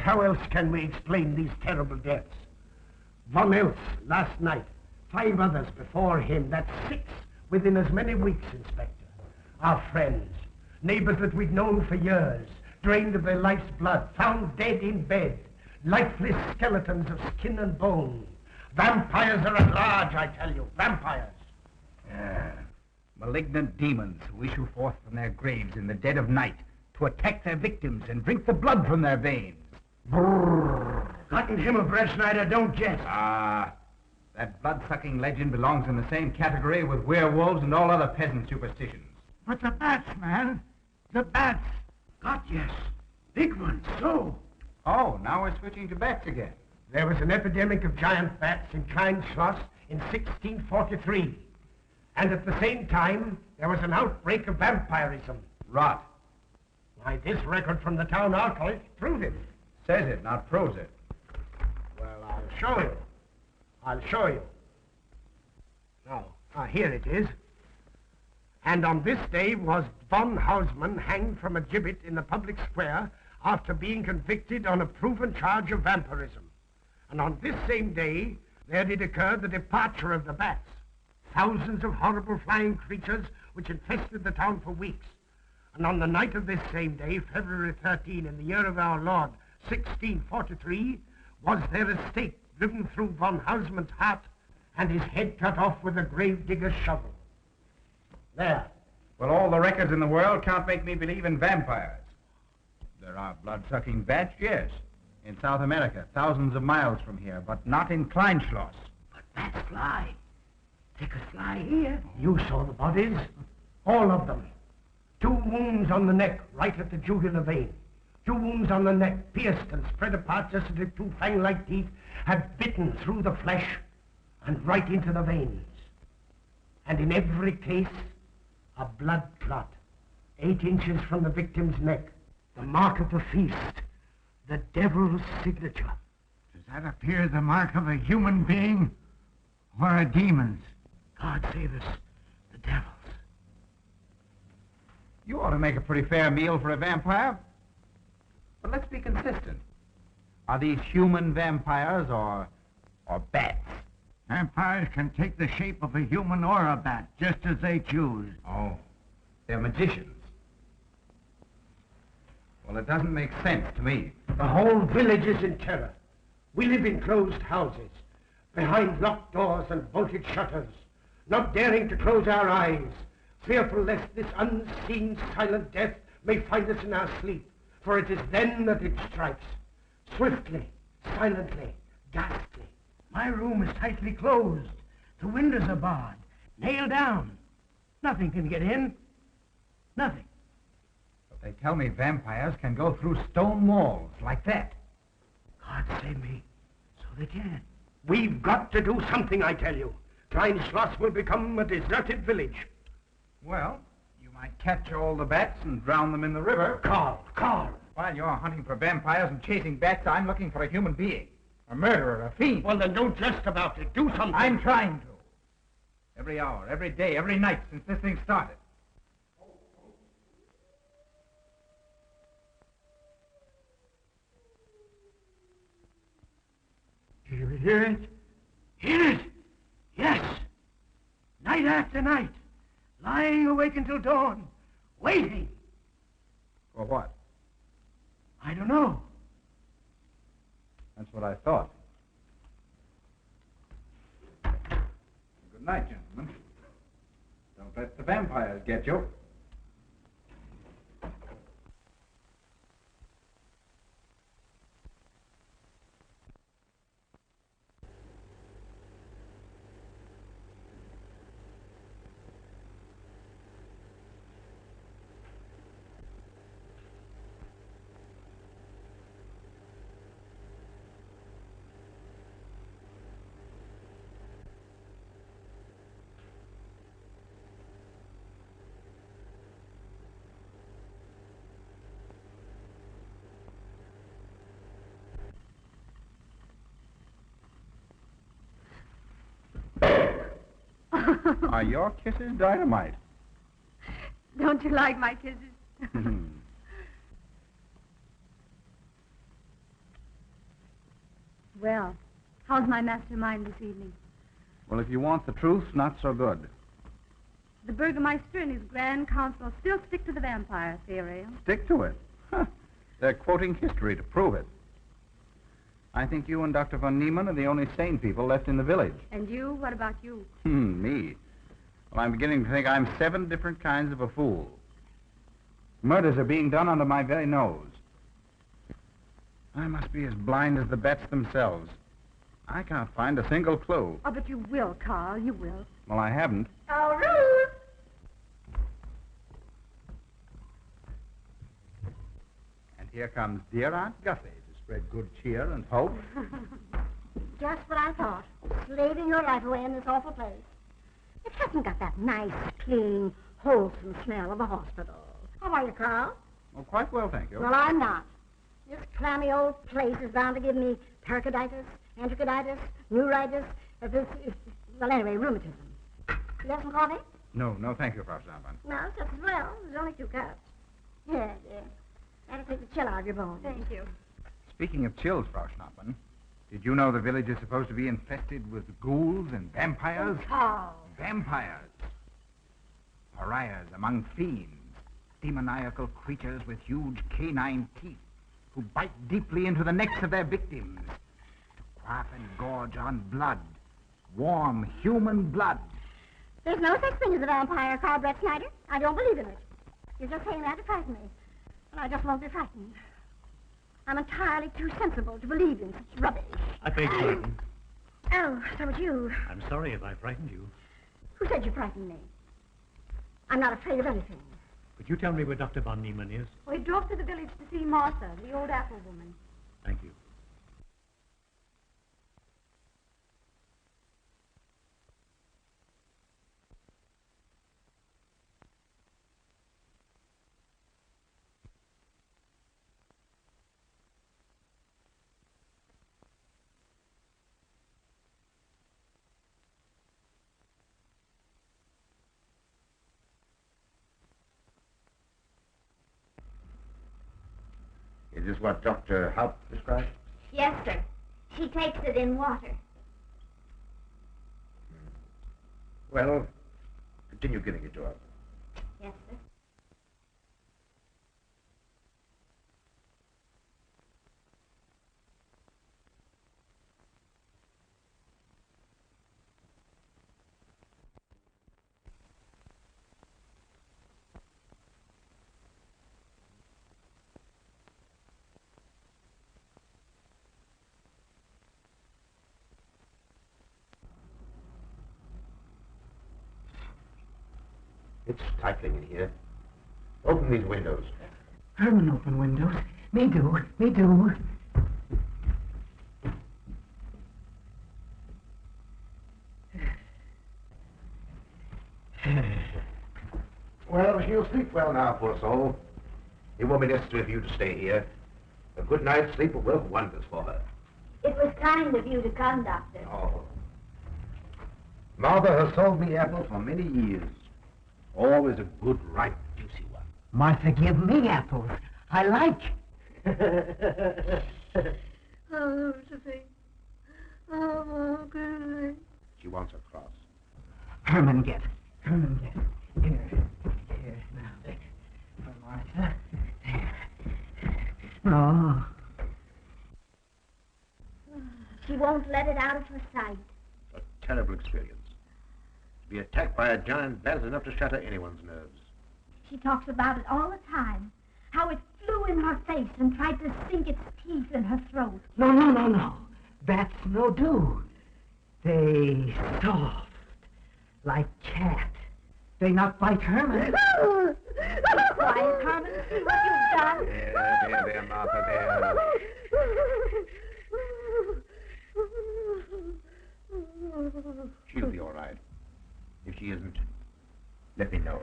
how else can we explain these terrible deaths? Von Elst last night, 5 others before him, that's 6 within as many weeks, Inspector. Our friends, neighbors that we'd known for years, drained of their life's blood, found dead in bed, lifeless skeletons of skin and bone. Vampires are at large, I tell you, vampires. Yeah. Malignant demons who issue forth from their graves in the dead of night to attack their victims and drink the blood from their veins. Brrr. Cotton Himmelbread, Schneider, don't jest. That blood-sucking legend belongs in the same category with werewolves and all other peasant superstitions. But the bats, man. The bats. God, yes. Big ones, so. Oh, now we're switching to bats again. There was an epidemic of giant bats in Klein Schloss in 1643. And at the same time, there was an outbreak of vampirism. Rot. Why, this record from the town archive proves it. Says it, not proves it. Well, I'll show you. I'll show you. Now, here it is. And on this day was von Hausmann hanged from a gibbet in the public square after being convicted on a proven charge of vampirism. And on this same day, there did occur the departure of the bats. Thousands of horrible flying creatures which infested the town for weeks. And on the night of this same day, February 13, in the year of our Lord, 1643, was there a stake driven through von Hausmann's heart and his head cut off with a grave digger's shovel. There. Well, all the records in the world can't make me believe in vampires. There are blood-sucking bats, yes. In South America, thousands of miles from here, but not in Kleinschloss. But bats fly. They could fly here. You saw the bodies. All of them. 2 wounds on the neck, right at the jugular vein. 2 wounds on the neck, pierced and spread apart just as if 2 fang-like teeth had bitten through the flesh and right into the veins. And in every case, a blood clot, 8 inches from the victim's neck. The mark of the feast, the devil's signature. Does that appear the mark of a human being or a demon's? God save us, the devil's. You ought to make a pretty fair meal for a vampire. But let's be consistent. Are these human vampires or bats? Vampires can take the shape of a human or a bat, just as they choose. Oh, they're magicians. Well, it doesn't make sense to me. The whole village is in terror. We live in closed houses, behind locked doors and bolted shutters, not daring to close our eyes, fearful lest this unseen silent death may find us in our sleep, for it is then that it strikes, swiftly, silently, ghastly. My room is tightly closed. The windows are barred, nailed down. Nothing can get in. Nothing. But they tell me vampires can go through stone walls like that. God save me. So they can. We've got to do something, I tell you. Klein Schloss will become a deserted village. Well, you might catch all the bats and drown them in the river. Carl. While you're hunting for vampires and chasing bats, I'm looking for a human being. A murderer, a fiend. Well, then don't jest about it. Do something. I'm trying to. Every hour, every day, every night since this thing started. Do you hear it? Hear it? Yes. Night after night. Lying awake until dawn. Waiting. For what? I don't know. That's what I thought. Good night, gentlemen. Don't let the vampires get you. Are your kisses dynamite? Don't you like my kisses? Well, how's my mastermind this evening? Well, if you want the truth, not so good. The Burgermeister and his Grand Council still stick to the vampire theory. Stick to it. Huh. They're quoting history to prove it. I think you and Dr. von Niemann are the only sane people left in the village. And you? What about you? Me? Well, I'm beginning to think I'm 7 different kinds of a fool. Murders are being done under my very nose. I must be as blind as the bats themselves. I can't find a single clue. Oh, but you will, Carl. You will. Well, I haven't. Oh, Ruth! And here comes dear Aunt Gussie to spread good cheer and hope. Just what I thought. Slaving your life away in this awful place. It hasn't got that nice, clean, wholesome smell of a hospital. How are you, Carl? Oh, quite well, thank you. Well, I'm not. This clammy old place is bound to give me pericarditis, enterocolitis, neuritis, well, anyway, rheumatism. You have some coffee? No, thank you, Frau Staubmann. No, just as well. There's only 2 cups. Here, dear. That'll take the chill out of your bones. Thank you. Speaking of chills, Frau Schnappmann, did you know the village is supposed to be infested with ghouls and vampires? Carl. Vampires. Pariahs among fiends. Demoniacal creatures with huge canine teeth who bite deeply into the necks of their victims to quaff and gorge on blood. Warm human blood. There's no such thing as a vampire, Carl Brett Snyder. I don't believe in it. You're just saying that to frighten me. And I just won't be frightened. I'm entirely too sensible to believe in such rubbish. I beg pardon. Oh, so it's you. I'm sorry if I frightened you. Who said you frightened me? I'm not afraid of anything. Could you tell me where Dr. von Niemann is? Well, he drove to the village to see Martha, the old apple woman. Thank you. Is this what Dr. Haupt described? Yes, sir. She takes it in water. Well, continue giving it to her. Yes, sir. It's stifling in here. Open these windows. Herman, open windows. Me do. Well, she'll sleep well now, poor soul. It won't be necessary for you to stay here. A good night's sleep will work wonders for her. It was kind of you to come, Doctor. Oh. Martha has sold me apples for many years. Always a good, ripe, juicy one. Martha, give me apples. I like. Oh, Josephine. Oh, good. She wants a cross. Herman, get. Here. Now. For Martha. There. Oh. She won't let it out of her sight. A terrible experience. To be attacked by a giant bat is enough to shatter anyone's nerves. She talks about it all the time. How it flew in her face and tried to sink its teeth in her throat. No. Bats no do. They soft, like cat. They not bite Herman. Quiet, Herman. See what you've done. There, Martha, there. She'll be all right. If she isn't, let me know.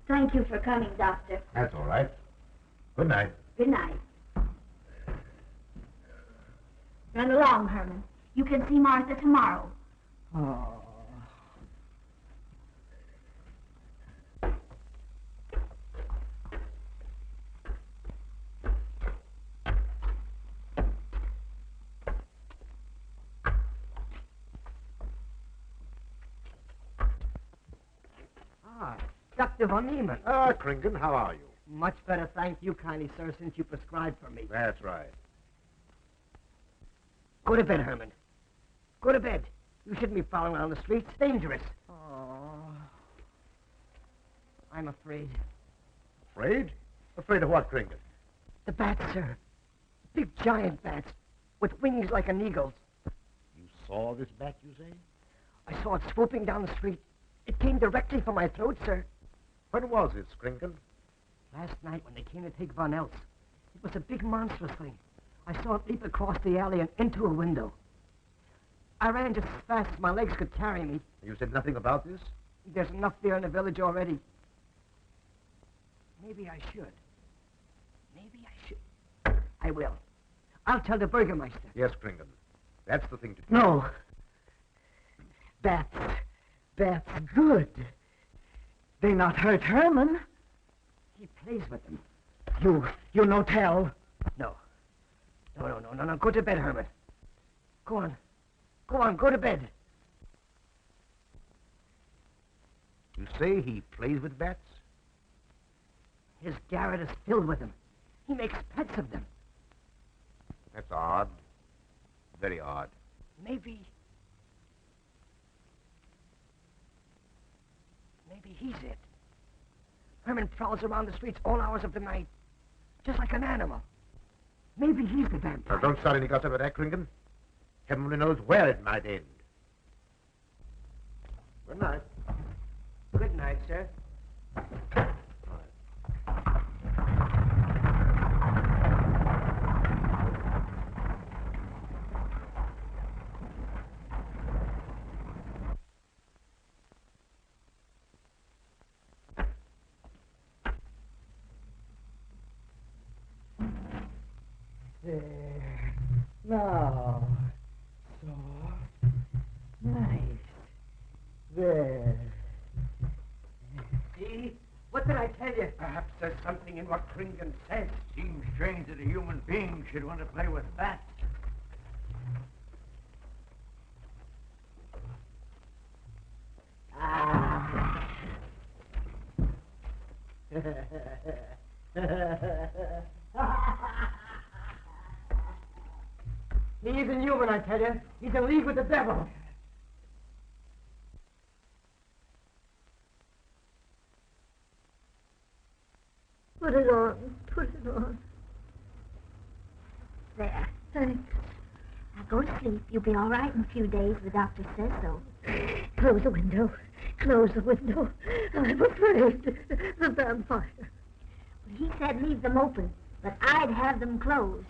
Thank you for coming, Doctor. That's all right. Good night. Good night. Run along, Herman. You can see Martha tomorrow. Oh. Dr. Von Niemann. Ah, Kringen, how are you? Much better, thank you kindly, sir, since you prescribed for me. That's right. Go to bed, Herman. Go to bed. You shouldn't be prowling around the streets. It's dangerous. Oh. I'm afraid. Afraid? Afraid of what, Kringen? The bats, sir. Big giant bats with wings like an eagle's. You saw this bat, you say? I saw it swooping down the street. It came directly for my throat, sir. When was it, Kringen? Last night when they came to take Von Eltz. It was a big monstrous thing. I saw it leap across the alley and into a window. I ran just as fast as my legs could carry me. You said nothing about this? There's enough there in the village already. Maybe I should. Maybe I should. I will. I'll tell the Burgermeister. Yes, Kringen. That's the thing to do. No. Bats. Bats good. They not hurt Herman. He plays with them. You no tell. No. No. Go to bed, Herman. Go on. Go to bed. You say he plays with bats? His garret is filled with them. He makes pets of them. That's odd. Very odd. Maybe he's it. Herman prowls around the streets all hours of the night, just like an animal. Maybe he's the vampire. Now, don't start any gossip about that, Kringen. Heaven only knows where it might end. Good night. Good night, sir. There. Now. Soft. Nice. There. See? What did I tell you? Perhaps there's something in what Kringen says. Seems strange that a human being should want to play with bats. Ah. He isn't human, I tell you. He's in league with the devil. Put it on. Put it on. There. Thanks. Now go to sleep. You'll be all right in a few days. The doctor says so. Close the window. Close the window. I'm afraid. The vampire. Well, he said leave them open, but I'd have them closed.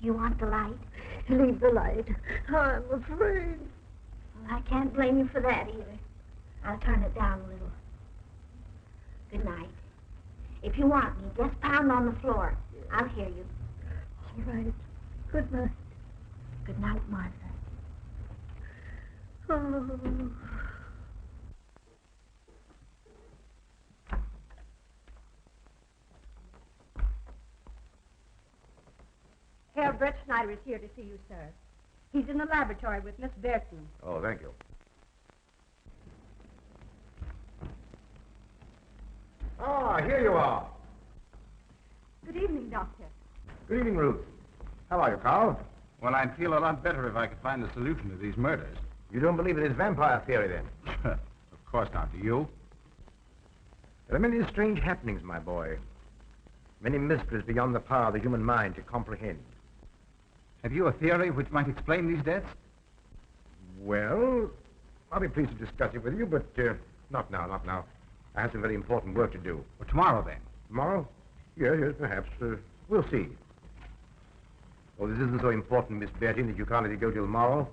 You want the light? Leave the light. I'm afraid. Well, I can't blame you for that either. I'll turn it down a little. Good night. If you want me, just pound on the floor. I'll hear you. All right. Good night. Good night, Martha. Oh. Herr Brett Schneider is here to see you, sir. He's in the laboratory with Miss Berton. Oh, thank you. Ah, here you are. Good evening, Doctor. Good evening, Ruth. How are you, Carl? Well, I'd feel a lot better if I could find a solution to these murders. You don't believe in his vampire theory, then? Of course not. Do you? There are many strange happenings, my boy. Many mysteries beyond the power of the human mind to comprehend. Have you a theory which might explain these deaths? Well, I'll be pleased to discuss it with you, but not now. I have some very important work to do. Well, tomorrow, then. Tomorrow? Yes, perhaps. We'll see. Oh, this isn't so important, Miss Bertie, that you can't let it go till tomorrow.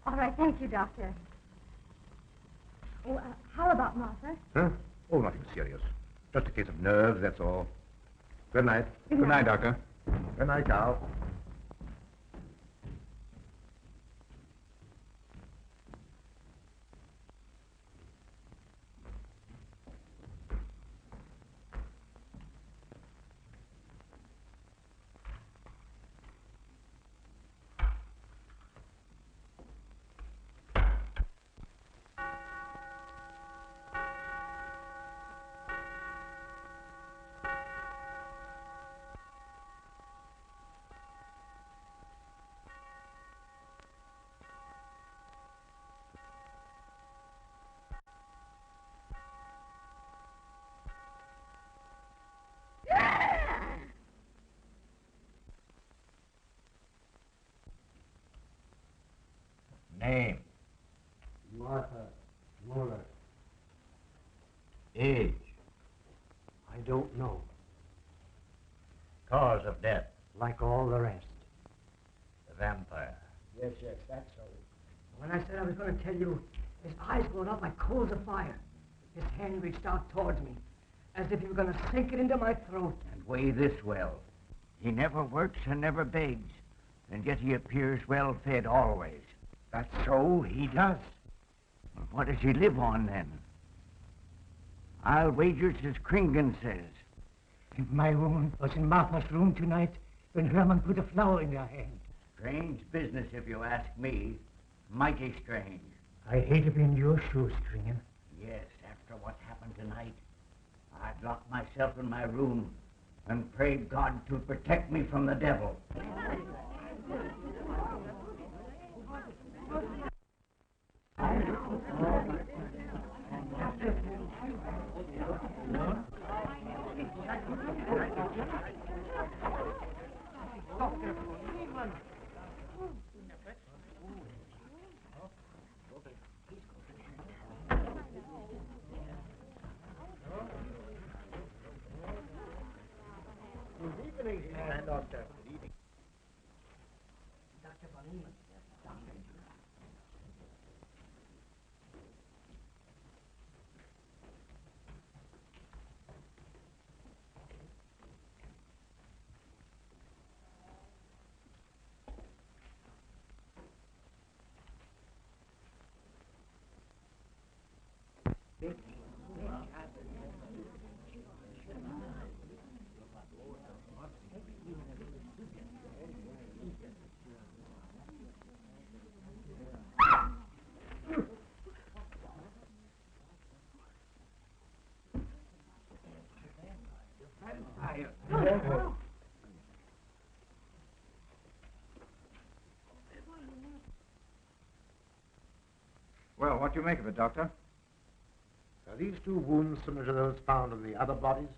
All right, thank you, Doctor. Oh, how about Martha? Huh? Oh, nothing serious. Just a case of nerves, that's all. Good night. Good night, Doctor. Good night, Carl. Name. Martha Muller. Age. I don't know. Cause of death. Like all the rest. The vampire. Yes, that's so. When I said I was going to tell you, his eyes going up like coals of fire. His hand reached out towards me, as if he were going to sink it into my throat. And weigh this well. He never works and never begs, and yet he appears well fed always. That's so, he does. Well, what does he live on, then? I'll wager it's as Kringen says. And my woman was in Martha's room tonight when Herman put a flower in her hand. Strange business, if you ask me. Mighty strange. I hate to be in your shoes, Kringen. Yes, after what happened tonight, I'd lock myself in my room and pray God to protect me from the devil. Doctor. Dr. Von Niemann. Well, what do you make of it, Doctor? Are these two wounds similar to those found in the other bodies?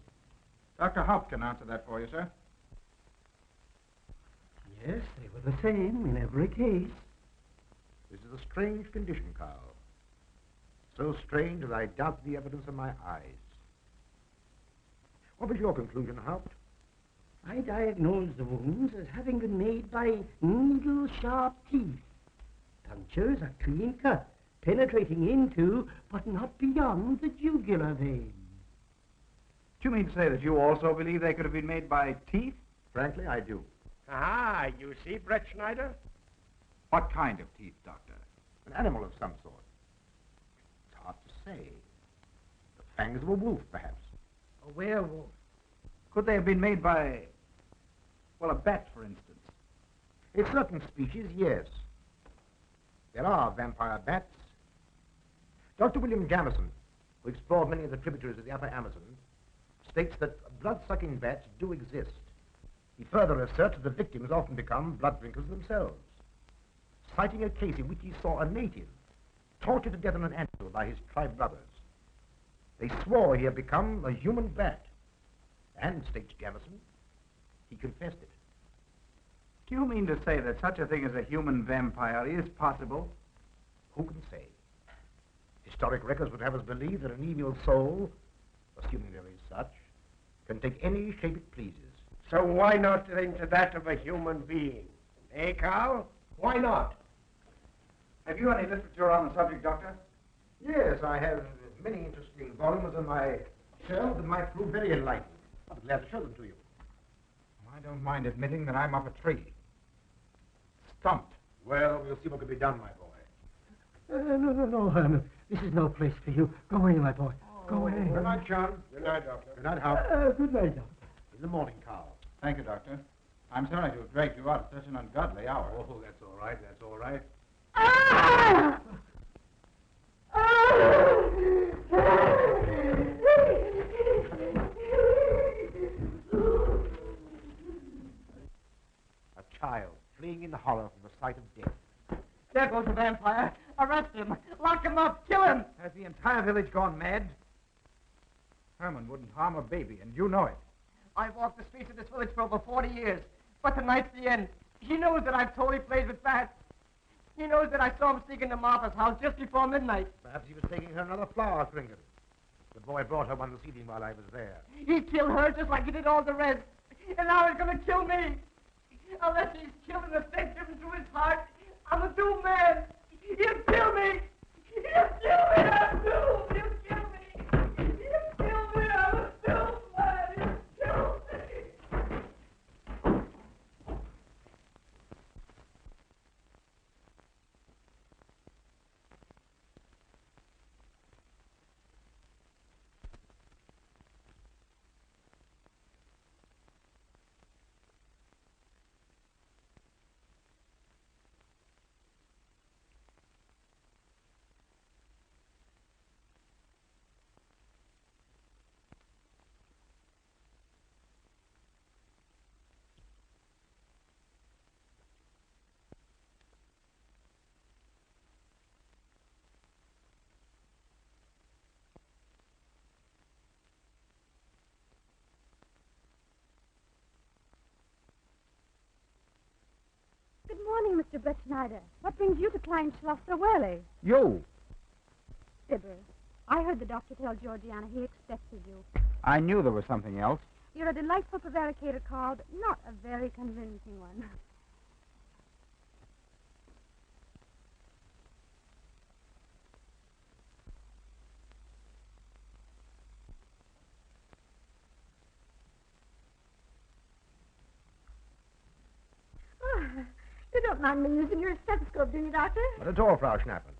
Dr. Haupt can answer that for you, sir. Yes, they were the same in every case. This is a strange condition, Carl. So strange that I doubt the evidence of my eyes. What was your conclusion, Haupt? I diagnosed the wounds as having been made by needle-sharp teeth. Punctures are clean cut, penetrating into, but not beyond, the jugular vein. Do you mean to say that you also believe they could have been made by teeth? Frankly, I do. Ah, you see, Brett Schneider? What kind of teeth, Doctor? An animal of some sort. It's hard to say. The fangs of a wolf, perhaps. A werewolf. Could they have been made by, well, a bat, for instance? In certain species, yes. There are vampire bats. Dr. William Jamison, who explored many of the tributaries of the upper Amazon, states that blood-sucking bats do exist. He further asserts that the victims often become blood drinkers themselves, citing a case in which he saw a native tortured to death on an anthill by his tribe brothers. They swore he had become a human bat, and, states Jamison, he confessed it. Do you mean to say that such a thing as a human vampire is possible? Who can say? Historic records would have us believe that an evil soul, assuming there is such, can take any shape it pleases. So why not into that of a human being? Eh, Carl? Why not? Have you any literature on the subject, Doctor? Yes, I have many interesting volumes on my shelf that might prove very enlightening. I'll be glad to show them to you. I don't mind admitting that I'm up a tree. Stumped. Well, we'll see what can be done, my boy. No, Herman. This is no place for you. Go away, my boy. Go away. Good night, John. Good night, Doctor. Good night, Howard. Good night, Doctor. In the morning, Carl. Thank you, Doctor. I'm sorry to have dragged you out at such an ungodly hour. Oh, that's all right. That's all right. Ah! A child fleeing in horror from the sight of death. There goes the vampire. Arrest him. Lock him up. Kill him. Has the entire village gone mad? Herman wouldn't harm a baby, and you know it. I've walked the streets of this village for over 40 years. But tonight's the end. He knows that I've told he plays with bats. He knows that I saw him sneak into Martha's house just before midnight. Perhaps he was taking her another flower trinket. The boy brought her one this evening while I was there. He killed her just like he did all the rest. And now he's going to kill me. Unless he's killing the faith given to his heart, I'm a doomed man. He'll kill me. He'll kill me. I'm doomed. He'll kill me. He'll kill me. I'm a doomed man. He'll kill me. Good morning, Mr. Brett Schneider. What brings you to Klein Schloss so early? You. Fibber, I heard the doctor tell Georgiana he expected you. I knew there was something else. You're a delightful prevaricator, Carl, but not a very convincing one. You don't mind me using your stethoscope, do you, Doctor? Not at all, Frau Schnappen.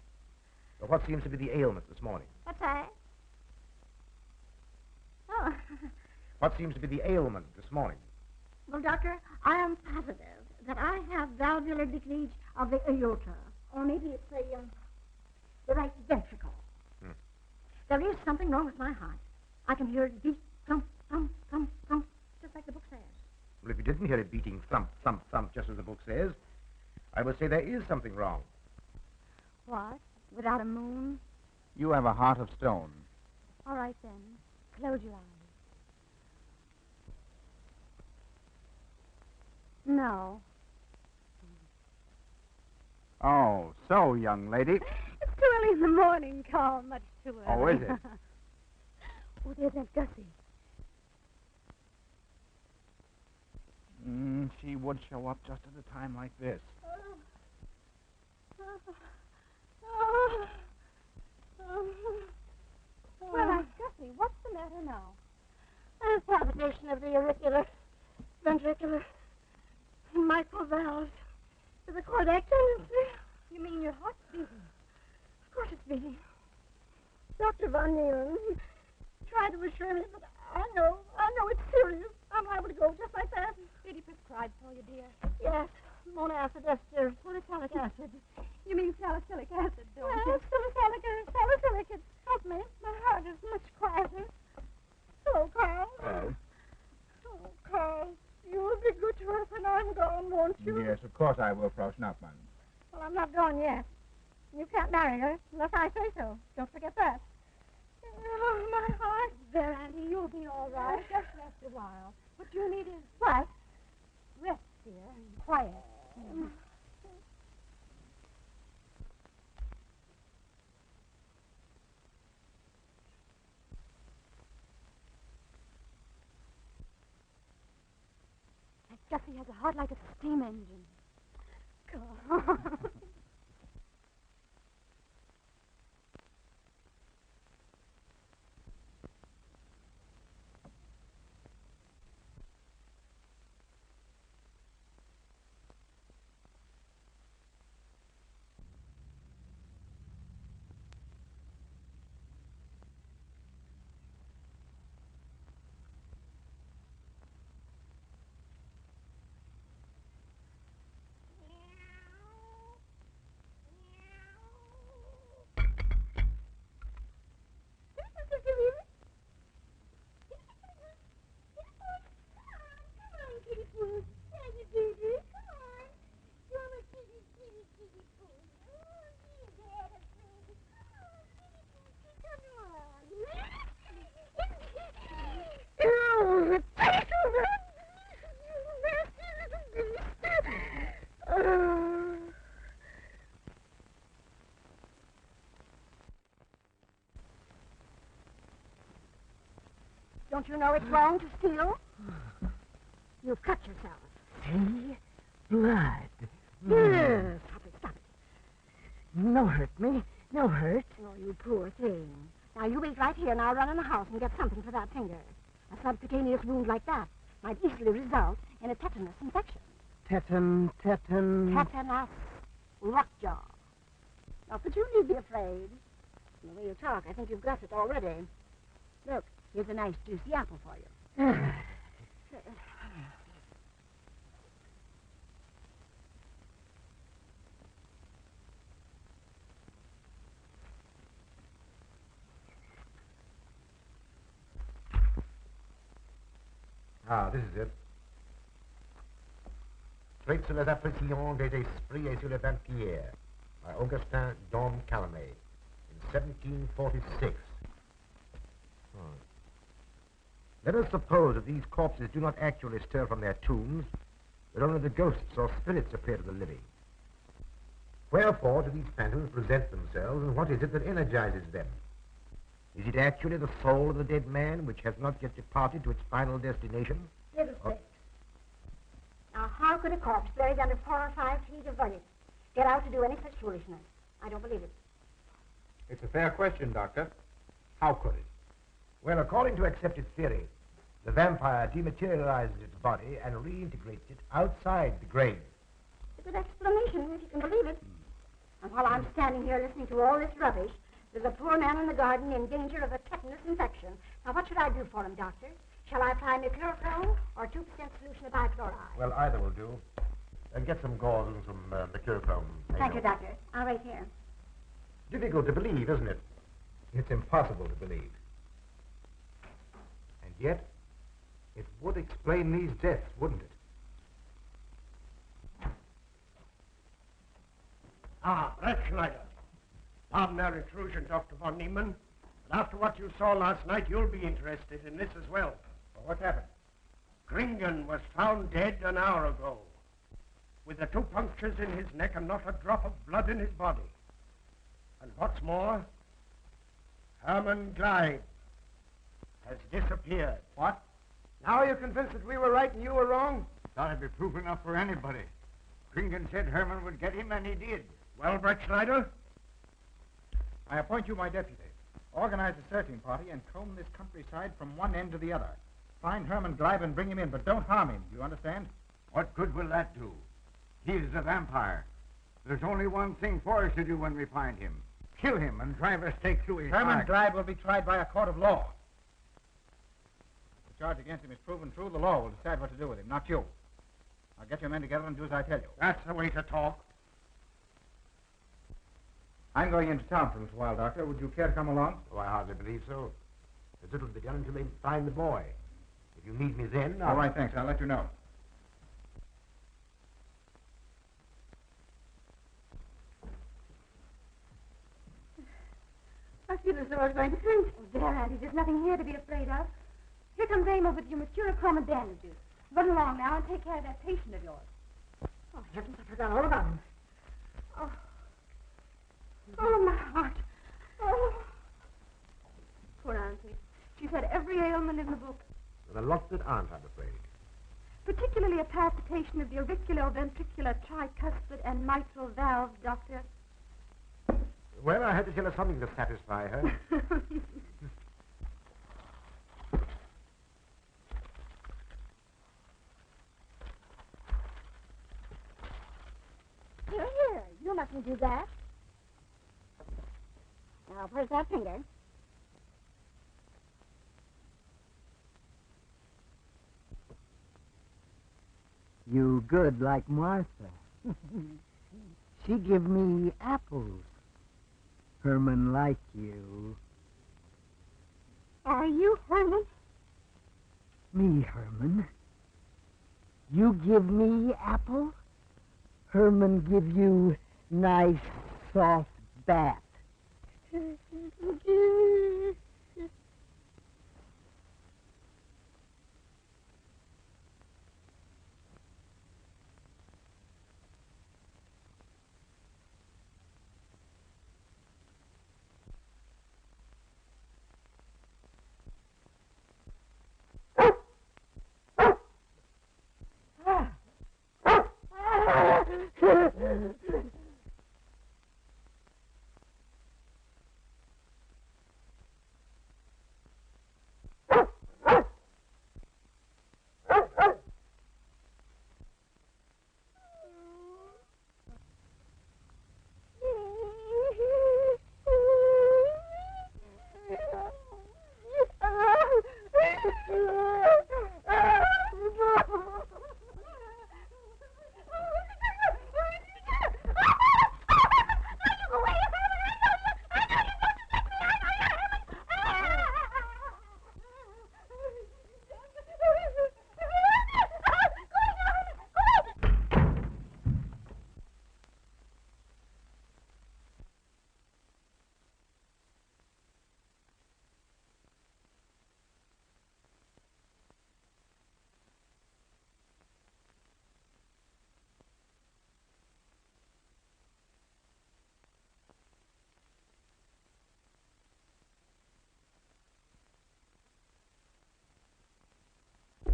But what seems to be the ailment this morning? What's that? Oh. What seems to be the ailment this morning? Well, Doctor, I am positive that I have valvular leakage of the aorta. Or maybe it's the right ventricle. There is something wrong with my heart. I can hear it beat, thump, thump, thump, thump, just like the book says. Well, if you didn't hear it beating thump, thump, thump, just as the book says, I would say there is something wrong. What? Without a moon? You have a heart of stone. All right, then. Close your eyes. No. Oh, so, young lady. It's too early in the morning, Carl. Much too early. Oh, is it? Oh, there's Aunt Gussie. She would show up just at a time like this. Well, Aunt Gussie, what's the matter now? A palpitation of the auricular, ventricular, mitral valves. Is the cardiac tendency? You mean your heart's beating? Of course it's beating. Dr. Von Neelen tried to assure me, but I know it's serious. I'm liable to go just like that. Did he prescribe for you, dear? Yes, monacid ester, salicylic acid. You mean salicylic acid, don't Well, you? salicylic, it helped me. My heart is much quieter. Hello, Carl. Oh? Oh, Carl, you will be good to her when I'm gone, won't you? Yes, of course I will, Frau Schnappmann. Well, I'm not gone yet. You can't marry her unless I say so. Don't forget that. Oh, my heart. There, Auntie, you'll be all right. Just rest a while. What you need is What? rest, dear, and quiet. Gussie has a heart like a steam engine. Carl. Don't you know it's wrong to steal? You've cut yourself. See? Blood. Yes. Stop it. No hurt me. No hurt. Oh, you poor thing. Now, you wait right here, and I'll run in the house and get something for that finger. A subcutaneous wound like that might easily result in a tetanus infection. Tetanus. Tetanus lockjaw. Now, could you need be afraid? From the way you talk, I think you've got it already. Look, here's a nice juicy apple for you. Ah, this is it. Traits sur les appréciations des esprits et sur les vampires by Augustin Dom Calame in 1746. Let us suppose that these corpses do not actually stir from their tombs, but only the ghosts or spirits appear to the living. Wherefore do these phantoms present themselves, and what is it that energizes them? Is it actually the soul of the dead man which has not yet departed to its final destination? Fiddlesticks. Now, how could a corpse buried under 4 or 5 feet of vomit get out to do any such foolishness? I don't believe it. It's a fair question, Doctor. How could it? Well, according to accepted theory, the vampire dematerializes its body and reintegrates it outside the grave. It's a good explanation, if you can believe it. And while I'm standing here listening to all this rubbish, there's a poor man in the garden in danger of a tetanus infection. Now, what should I do for him, Doctor? Shall I apply mercurochrome or 2% solution of bichloride? Well, either will do. And get some gauze and some mercurochrome. Thank you, Doctor. I'll wait here. Difficult to believe, isn't it? It's impossible to believe. And yet, it would explain these deaths, wouldn't it? Ah, Brett Schneider. Pardon our intrusion, Dr. von Niemann. But after what you saw last night, you'll be interested in this as well. Well, what happened? Kringen was found dead an hour ago, with the 2 punctures in his neck and not a drop of blood in his body. And what's more, Herman Gleib has disappeared. What? Now you're convinced that we were right and you were wrong? Thought it'd be proof enough for anybody. Kringen said Herman would get him, and he did. Well, Brett Schneider? I appoint you my deputy. Organize a searching party and comb this countryside from one end to the other. Find Herman Gleib and bring him in, but don't harm him. You understand? What good will that do? He's a vampire. There's only one thing for us to do when we find him. Kill him and drive a stake through his Herman heart. Gleib will be tried by a court of law. If the charge against him is proven true, the law will decide what to do with him, not you. Now get your men together and do as I tell you. That's the way to talk. I'm going into town for a little while, Doctor. Would you care to come along? Oh, I hardly believe so. There's little to be done until they find the boy. If you need me then, All right, thanks. I'll let you know. I feel as though I was going to faint. Oh, there, Auntie, there's nothing here to be afraid of. Here comes Amos with your mercurochrome and bandages. Run along now and take care of that patient of yours. Oh, heavens, I forgot all about him. Oh. Oh, my heart. Oh. Poor Auntie. She's had every ailment in the book, with a lot that aren't, I'm afraid. particularly a palpitation of the auriculoventricular tricuspid and mitral valve, Doctor. Well, I had to tell her something to satisfy her. Here, you mustn't do that. Now, where's that finger? You good like Martha. She give me apples. Herman like you. Are you Herman? Me, Herman. You give me apple. Herman give you nice soft bat.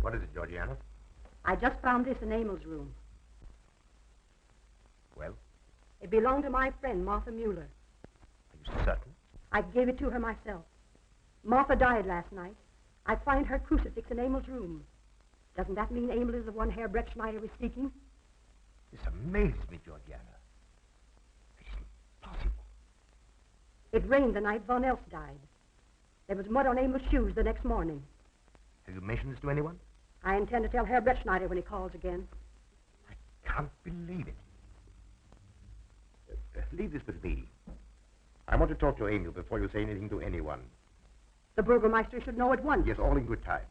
What is it, Georgiana? I just found this in Emil's room. Well, It belonged to my friend, Martha Mueller. are you certain? I gave it to her myself. Martha died last night. I find her crucifix in Emil's room. Doesn't that mean Emil is the one Herr Brettschneider is seeking? This amazes me, Georgiana. It isn't possible. It rained the night Von Elst died. There was mud on Emil's shoes the next morning. Have you mentioned this to anyone? I intend to tell Herr Brettschneider when he calls again. I can't believe it. Leave this with me. I want to talk to Emil before you say anything to anyone. The Burgermeister should know at once. Yes, all in good time.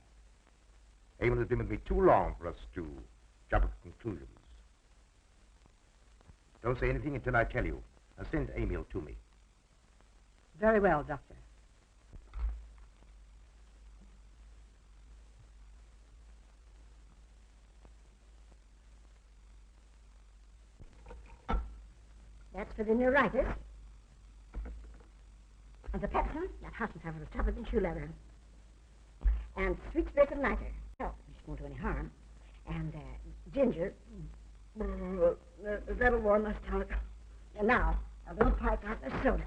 Emil has been with me too long for us to jump at conclusions. Don't say anything until I tell you. And send Emil to me. Very well, Doctor. That's for the neuritis. And the pepsin, that Hassenpfeffer is tougher than shoe leather. And sweet spirit of nitre. Oh, it won't do any harm. And ginger. That'll warm my stomach. And now, a little pipe like the soda.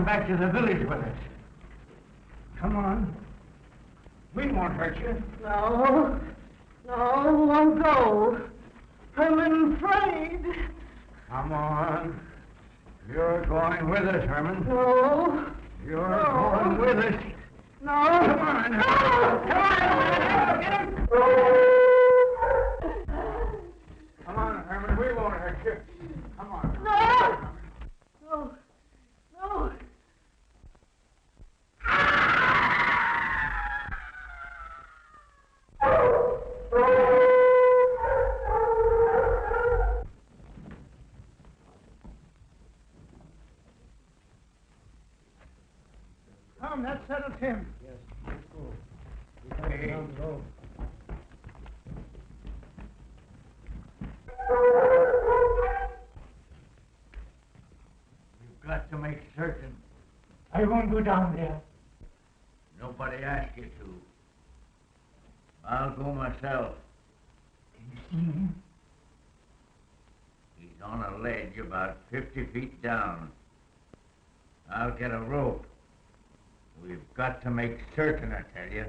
Back to the village with us. Come on. We won't hurt you. No, won't go. I'm afraid. Come on. You're going with us, Herman. No. You're going with us. No. Come on. No. Come on. Get him. Come on, Herman. We won't hurt you. Come on. No. Come, that settles him. Yes, let's go. We're coming down the road. You've got to make certain. I won't go down there. Nobody asked you to. I'll go myself. Can you see him? He's on a ledge about 50 feet down. I'll get a rope. We've got to make certain, I tell you.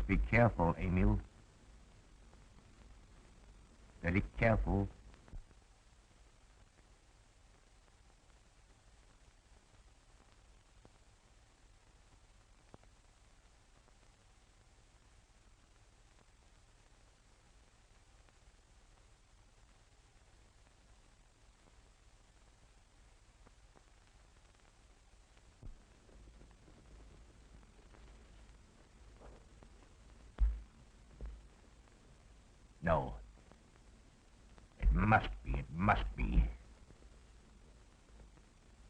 must be careful, Emil. Very careful. No. It must be, it must be.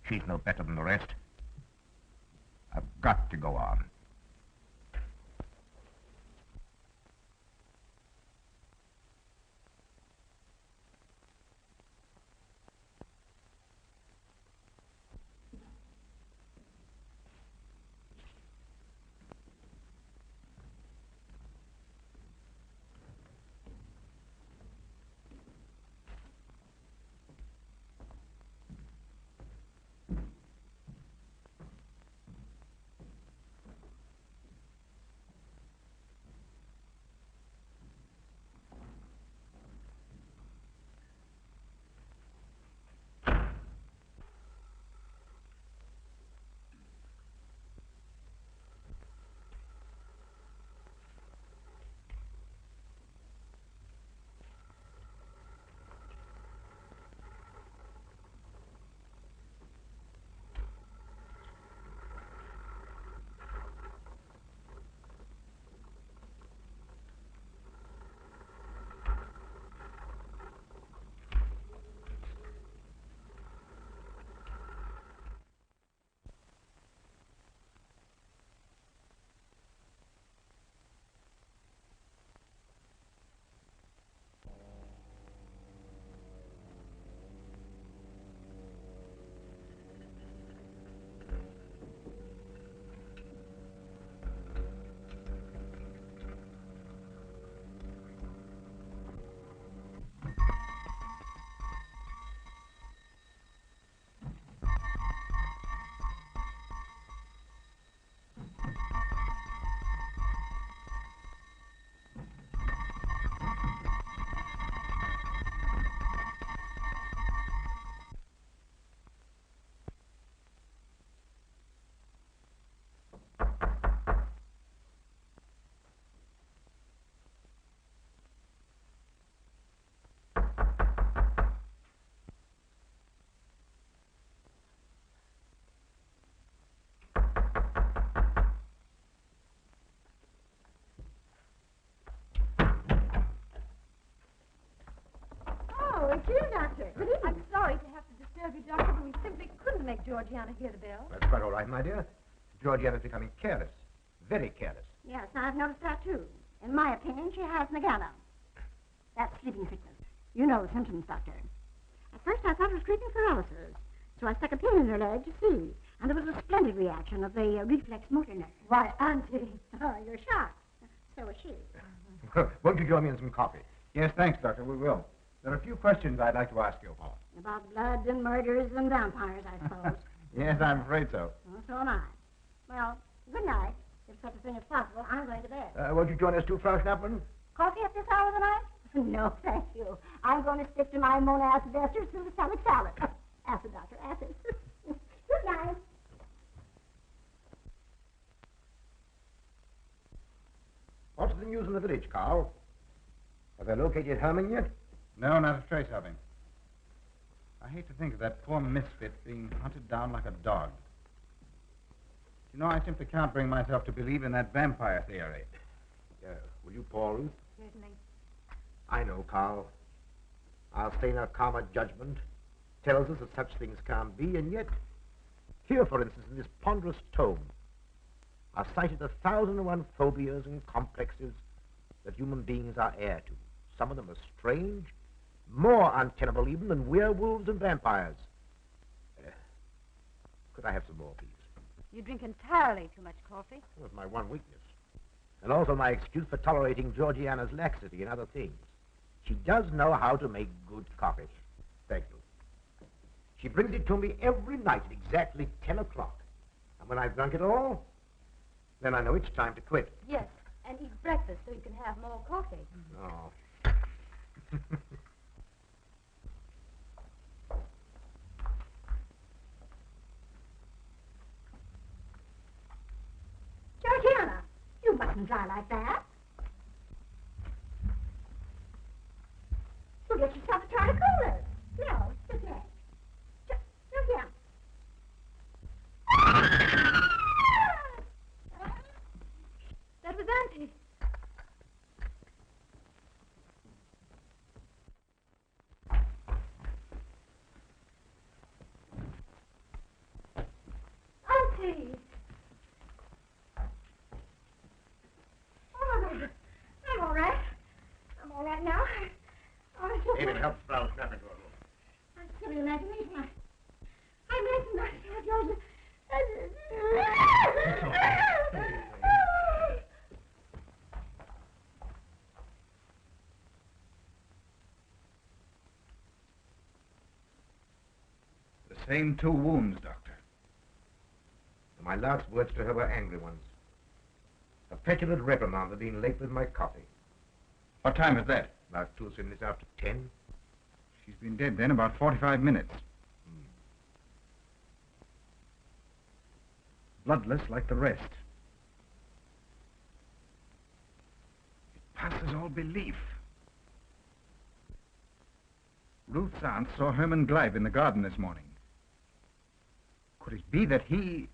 She's no better than the rest. I've got to go on. Oh, it's you, Doctor. Good evening. I'm sorry to have to disturb you, Doctor, but we simply couldn't make Georgiana hear the bell. That's quite all right, my dear. Georgiana's becoming careless. Very careless. Yes, I've noticed that too. In my opinion, she has Nagana. That's sleeping sickness. You know the symptoms, Doctor. At first, I thought it was creeping paralysis, so I stuck a pin in her leg to see, and there was a splendid reaction of the reflex motor nerve. Why, Auntie. Oh, you're shocked. So is she. Won't you join me in some coffee? Yes, thanks, Doctor. We will. There are a few questions I'd like to ask you. About blood and murders and vampires, I suppose. Yes, I'm afraid so. Well, so am I. Well, good night. If such a thing is possible, I'm going to bed. Won't you join us too, Frau Schnappmann? Coffee at this hour of the night? No, thank you. I'm going to stick to my monoacid ester succinylate salad. Acid, Doctor, acid. Good night. What's the news in the village, Carl? Have they located Herman yet? No, not a trace of him. I hate to think of that poor misfit being hunted down like a dog. You know, I simply can't bring myself to believe in that vampire theory. Will you pour, Ruth? Certainly. I know, Carl. Our saner, calmer judgment tells us that such things can't be, and yet, here, for instance, in this ponderous tome, are cited 1,001 phobias and complexes that human beings are heir to. Some of them are strange, more untenable even than werewolves and vampires. Could I have some more, please? You drink entirely too much coffee. That was my one weakness. And also my excuse for tolerating Georgiana's laxity and other things. She does know how to make good coffee. Thank you. She brings it to me every night at exactly 10 o'clock. And when I've drunk it all, then I know it's time to quit. Yes. and eat breakfast so you can have more coffee. Oh. Georgiana, you mustn't dry like that. You'll get yourself a tart of cola. No, sit next. Georgiana. That was Auntie. Auntie! Oh, I'm all right. I'm all right now. David, help Sprout snap into a room. I'm silly imagination. I imagined myself, The same 2 wounds, Doctor. My last words to her were angry ones. A petulant reprimand for being late with my coffee. What time is that? About 2 or 3 minutes after 10. She's been dead then about 45 minutes. Bloodless like the rest. It passes all belief. Ruth's aunt saw Herman Gleib in the garden this morning. Could it be that he...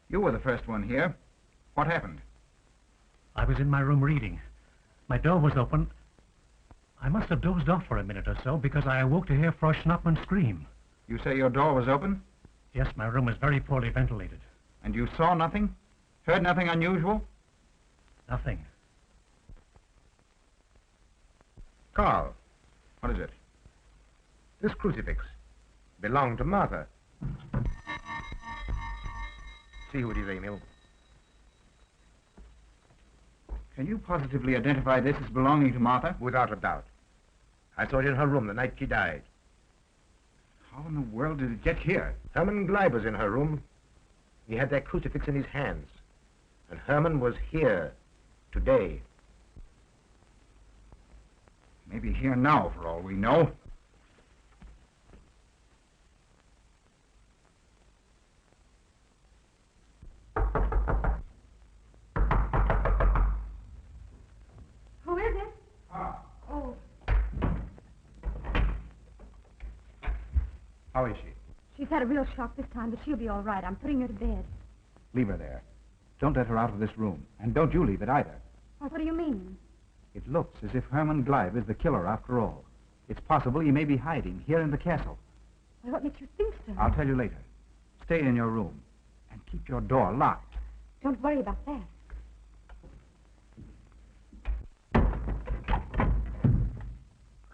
You were the first one here. What happened? I was in my room reading. My door was open. I must have dozed off for a minute or so because I awoke to hear Frau Schnappmann scream. You say your door was open? Yes, my room is very poorly ventilated. And you saw nothing? Heard nothing unusual? Nothing. Carl, What is it? this crucifix belonged to Martha. See who it is, Emil. Can you positively identify this as belonging to Martha? Without a doubt. I saw it in her room the night she died. How in the world did it get here? Herman Gleib was in her room. He had that crucifix in his hands. And Herman was here today. Maybe here now, for all we know. Who is it? Oh, How is she? she's had a real shock this time, but she'll be all right. I'm putting her to bed. Leave her there. Don't let her out of this room. And don't you leave it either. What do you mean? It looks as if Herman Gleib is the killer after all. It's possible he may be hiding here in the castle. Well, what makes you think so? I'll tell you later. Stay in your room and keep your door locked. Don't worry about that.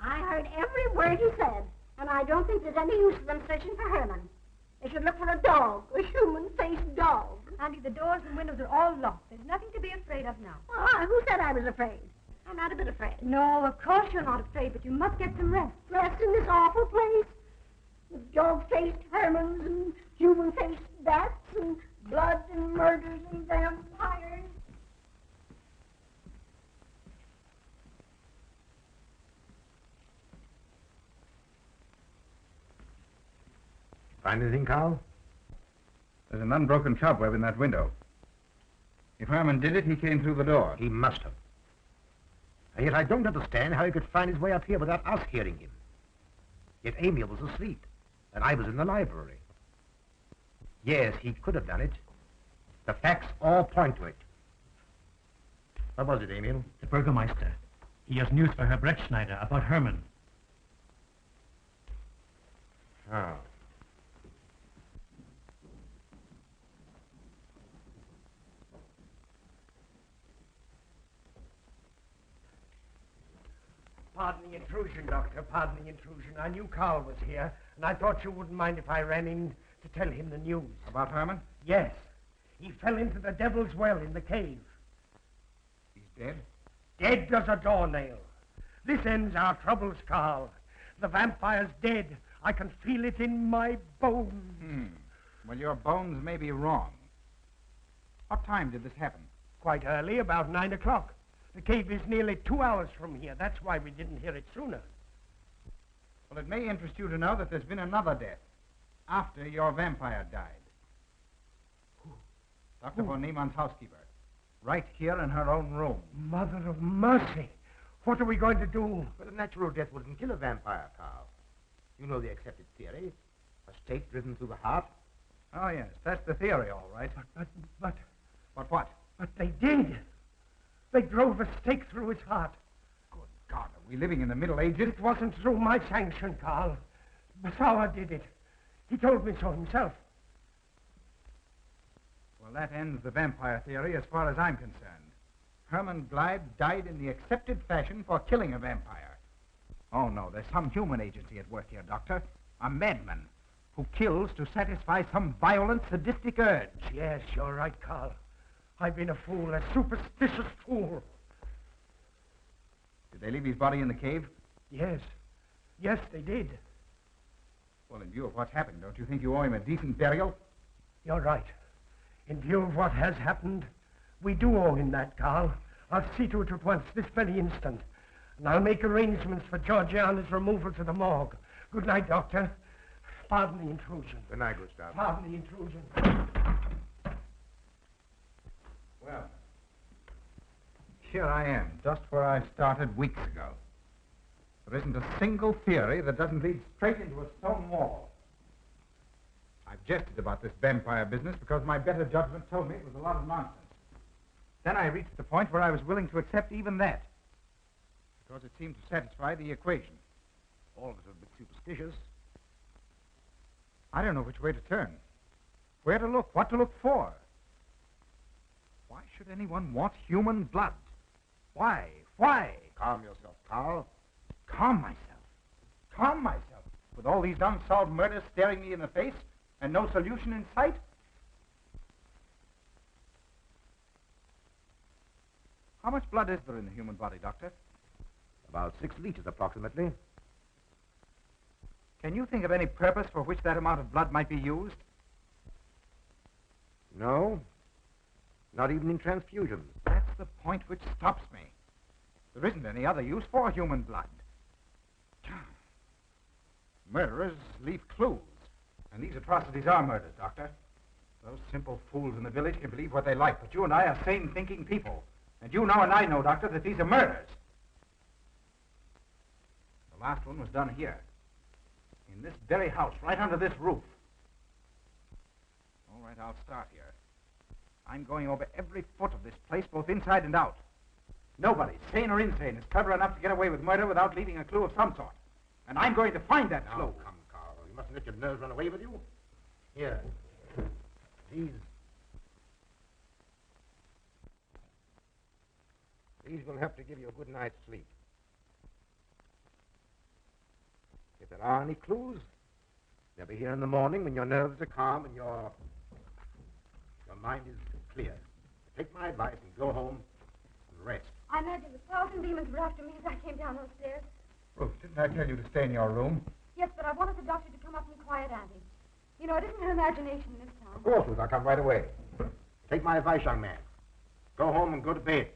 I heard every word he said, and I don't think there's any use of them searching for Herman. They should look for a dog, a human-faced dog. Auntie, the doors and windows are all locked. There's nothing to be afraid of now. Well, who said I was afraid? I'm not a bit afraid. No, of course you're not afraid, but you must get some rest. Rest in this awful place with dog-faced Hermans and human-faced bats and blood and murders and vampires. Find anything, Carl? There's an unbroken cobweb in that window. If Herman did it, he came through the door. He must have. And yet I don't understand how he could find his way up here without us hearing him. Yet Emil was asleep, and I was in the library. Yes, he could have done it. The facts all point to it. What was it, Emil? The Burgermeister. He has news for Herr Brettschneider about Herman. Oh. Pardon the intrusion, Doctor. Pardon the intrusion. I knew Carl was here, and I thought you wouldn't mind if I ran in to tell him the news. About Herman? Yes. He fell into the Devil's Well in the cave. He's dead? Dead as a doornail. This ends our troubles, Carl. The vampire's dead. I can feel it in my bones. Well, your bones may be wrong. What time did this happen? Quite early, about 9 o'clock. The cave is nearly 2 hours from here. That's why we didn't hear it sooner. Well, it may interest you to know that there's been another death after your vampire died. Dr. von Niemann's housekeeper. Right here in her own room. Mother of mercy. What are we going to do? But a natural death wouldn't kill a vampire, Carl. You know the accepted theory. A stake driven through the heart. Oh, yes, that's the theory, all right. But what? But they did. They drove a stake through his heart. Good God, are we living in the Middle Ages? It wasn't through my sanction, Carl. Basawa did it. He told me so himself. Well, that ends the vampire theory as far as I'm concerned. Herman Gleib died in the accepted fashion for killing a vampire. Oh, no, there's some human agency at work here, Doctor. A madman who kills to satisfy some violent, sadistic urge. Yes, you're right, Carl. I've been a fool, a superstitious fool. Did they leave his body in the cave? Yes. Yes, they did. Well, in view of what's happened, don't you think you owe him a decent burial? You're right. In view of what has happened, we do owe him that, Carl. I'll see to it at once, this very instant. And I'll make arrangements for Georgiana's removal to the morgue. Good night, Doctor. Pardon the intrusion. Good night, Gustav. Pardon the intrusion. Well, here I am, just where I started weeks ago. There isn't a single theory that doesn't lead straight into a stone wall. I've jested about this vampire business because my better judgment told me it was a lot of nonsense. Then I reached the point where I was willing to accept even that, because it seemed to satisfy the equation. All of us are a bit superstitious. I don't know which way to turn, where to look, what to look for. Why should anyone want human blood? Why? Why? Calm yourself, Carl. Calm myself. Calm myself. With all these unsolved murders staring me in the face and no solution in sight? How much blood is there in the human body, Doctor? About 6 liters, approximately. Can you think of any purpose for which that amount of blood might be used? No. Not even in transfusions. That's the point which stops me. There isn't any other use for human blood. Murderers leave clues. And these atrocities are murders, Doctor. Those simple fools in the village can believe what they like, but you and I are sane, thinking people. And you know and I know, Doctor, that these are murders. The last one was done here. In this very house, right under this roof. All right, I'll start here. I'm going over every foot of this place, both inside and out. Nobody, sane or insane, is clever enough to get away with murder without leaving a clue of some sort. And I'm going to find that clue. Come, Carl. You mustn't let your nerves run away with you. Here. These will have to give you a good night's sleep. If there are any clues, they'll be here in the morning when your nerves are calm and your mind is clear. Take my advice and go home and rest. I imagine 1,000 demons were after me as I came down those stairs. Ruth, didn't I tell you to stay in your room? Yes, but I wanted the doctor to come up and quiet Auntie. You know, it isn't her imagination this time. Of course, Ruth, I'll come right away. Take my advice, young man. Go home and go to bed.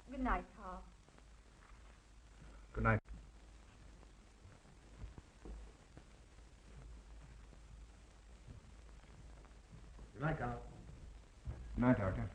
Good night, Carl. Good night. Good night, Carl. Good night, Doctor.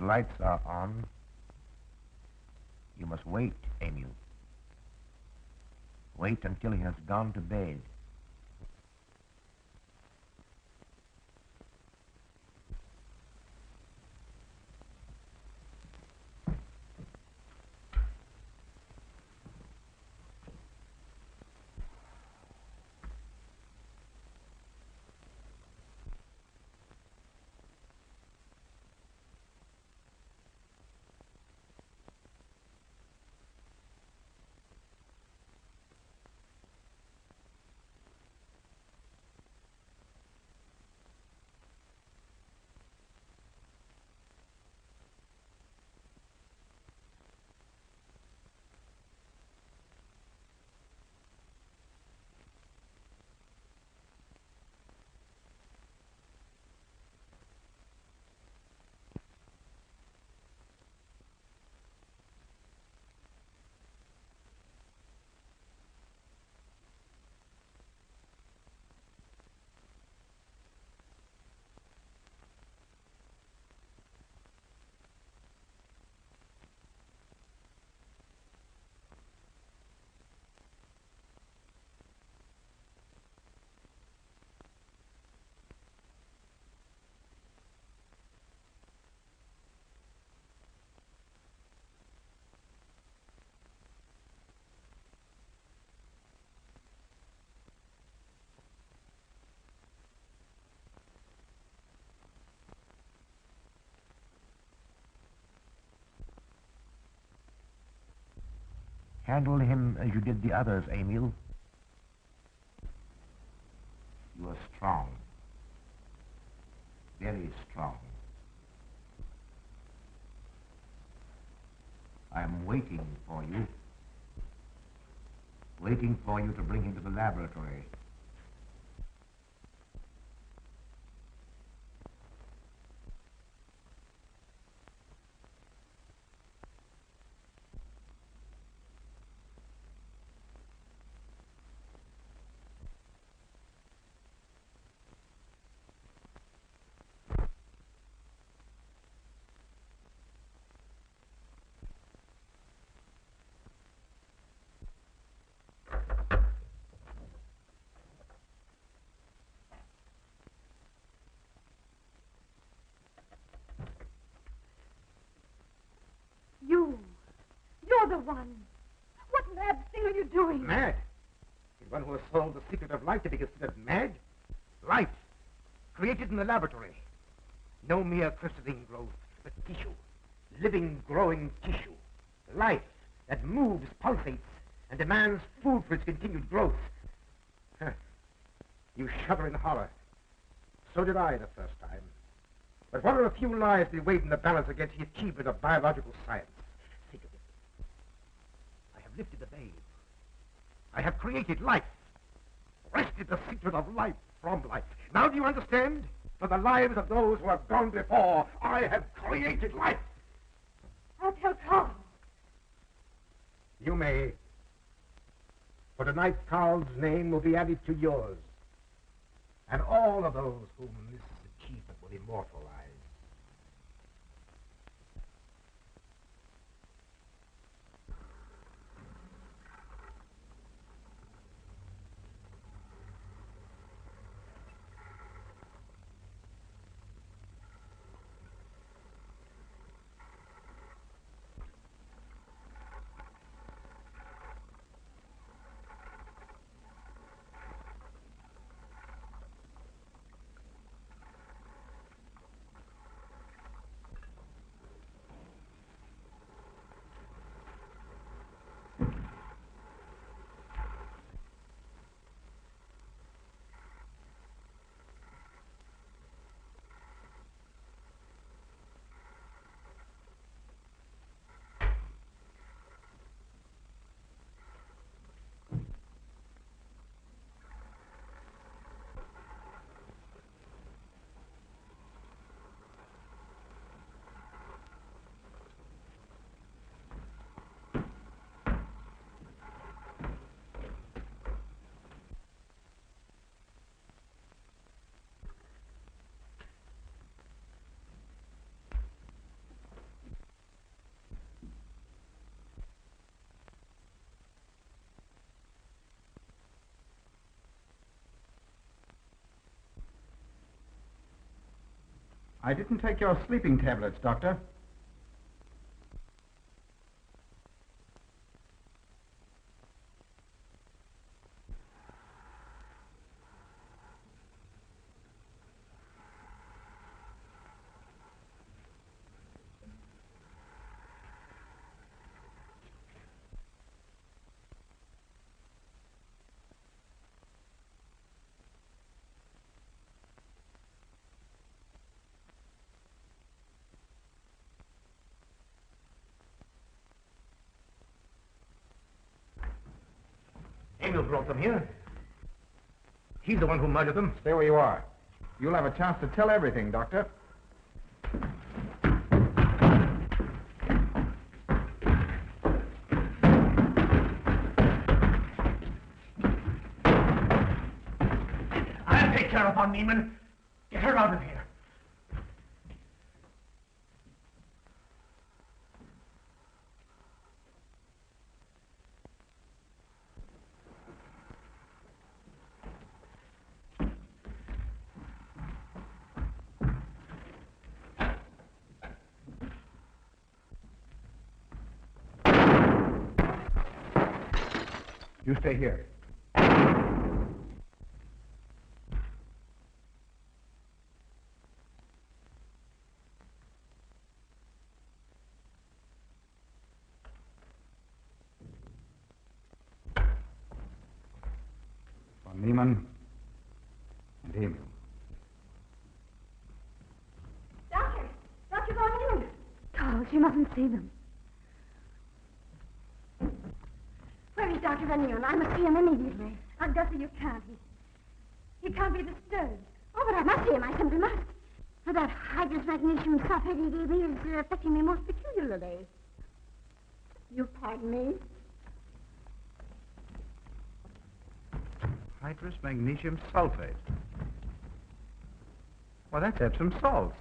lights are on, you must wait, Emil. Wait until he has gone to bed. Handle him as you did the others, Emil. You are strong. Very strong. I am waiting for you. Waiting for you to bring him to the laboratory. You're the one. What mad thing are you doing? Mad? Is one who has solved the secret of life to be considered mad? Life, created in the laboratory. No mere crystalline growth, but tissue. Living, growing tissue. Life that moves, pulsates, and demands food for its continued growth. Huh. You shudder in horror. So did I the first time. But what are a few lives that weighed in the balance against the achievement of biological science? Think of it. I have lifted the babe. I have created life. Wrested the secret of life from life. Now do you understand? For the lives of those who have gone before, I have created life. I'll tell Carl. You may. For tonight, Carl's name will be added to yours. And all of those whom this achievement will immortalize. I didn't take your sleeping tablets, Doctor. Emil brought them here. He's the one who murdered them. Stay where you are. You'll have a chance to tell everything, Doctor. I'll take care of von Niemann. Get her out of here. You stay here. Von Niemann and Emil. Doctor! Dr. Von Neumann! Charles, you mustn't see them. Where is Dr. Von Neumann? I must see him immediately. Augusta, you can't. He can't be disturbed. Oh, but I must see him. I simply must. For that hydrous magnesium sulfate he gave me is affecting me most peculiarly. You pardon me? Hydrous magnesium sulfate. Well, that's Epsom salts.